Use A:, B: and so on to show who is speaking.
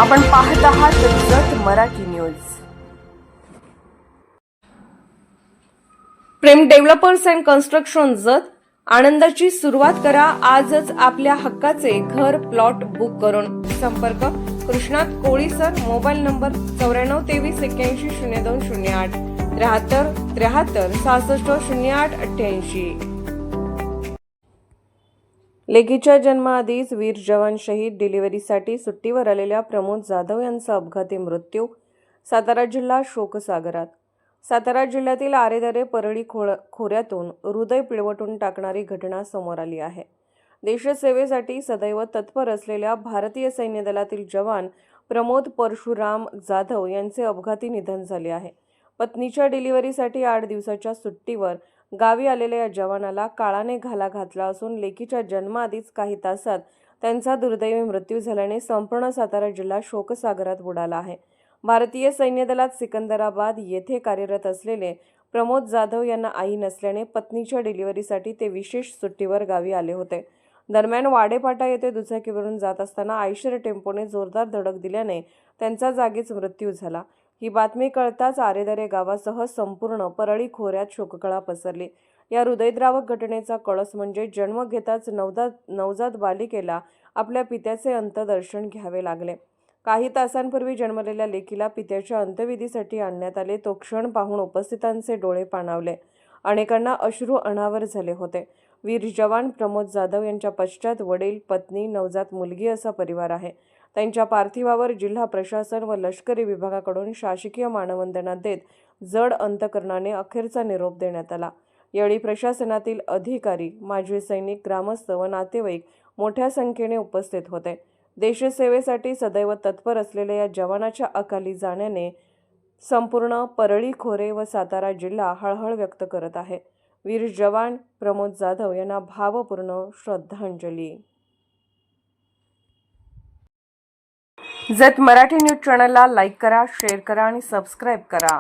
A: आपण पाहत आहात जत Marathi news. Prem developers and construction जत आनंदाची सुरुवात करा। आजच आपल्या हक्काचे घर प्लॉट बुक करून संपर्क कृष्णात कोळी सर, मोबाईल नंबर 9423810208 73 73 66 08 88। लेकीच्या जन्माआधीच वीर जवान शहीद डिलिव्हरीसाठी सुट्टीवर आलेल्या प्रमोद जाधव यांचा अपघाती मृत्यू। सातारा जिल्हा शोकसागरात। सातारा जिल्ह्यातील आरेदरे परळी खोऱ्यातून हृदय पिळवटून टाकणारी घटना समोर आली आहे। देशसेवेसाठी सदैव तत्पर असलेल्या भारतीय सैन्य दलातील जवान प्रमोद परशुराम जाधव यांचे अपघाती निधन झाले आहे। पत्नीच्या डिलिव्हरीसाठी 8 दिवसाच्या सुट्टीवर गावी आलेल्या या जवानाला काळाने घाला घातला असून लेकीच्या जन्माआधीच काही तासात त्यांचा दुर्दैवी मृत्यू झाल्याने संपूर्ण सातारा जिल्हा शोकसागरात बुडाला आहे। भारतीय सैन्य दलात सिकंदराबाद येथे कार्यरत असलेले प्रमोद जाधव यांना आई नसल्याने पत्नीच्या डिलिव्हरीसाठी ते विशेष सुट्टीवर गावी आले होते। दरम्यान वाडेपाटा येथे दुचाकीवरून जात असताना आयशर टेम्पोने जोरदार धडक दिल्याने त्यांचा जागीच मृत्यू झाला। ही बातमी कळताच आरेदरे गावासह संपूर्ण परळी खोऱ्यात शोककळा पसरली। या हृदयद्रावक घटनेचा कळस म्हणजे जन्म घेताच नवजात बालिकेला आपल्या पित्याचे अंत्यदर्शन घ्यावे लागले। काही तासांपूर्वी जन्मलेल्या लेकीला पित्याच्या अंत्यविधीसाठी आणण्यात आले। तो क्षण पाहून उपस्थितांचे डोळे पाणावले। अनेकांना अश्रू अनावर झाले होते। वीर जवान प्रमोद जाधव यांच्या पश्चात वडील, पत्नी, नवजात मुलगी असा परिवार आहे। त्यांच्या पार्थिवावर जिल्हा प्रशासन व लष्करी विभागाकडून शासकीय मानवंदना देत जड अंतकरणाने अखेरचा निरोप देण्यात आला। यावेळी प्रशासनातील अधिकारी, माजी सैनिक, ग्रामस्थ व नातेवाईक मोठ्या संख्येने उपस्थित होते। देशसेवेसाठी सदैव तत्पर असलेल्या या जवानाच्या अकाली जाण्याने संपूर्ण परळी खोरे व सातारा जिल्हा हळहळ व्यक्त करत आहे। वीर जवान प्रमोद जाधव यांना भावपूर्ण श्रद्धांजली। जत मराठी न्यूज चॅनलला लाईक करा, शेअर करा आणि सबस्क्राईब करा।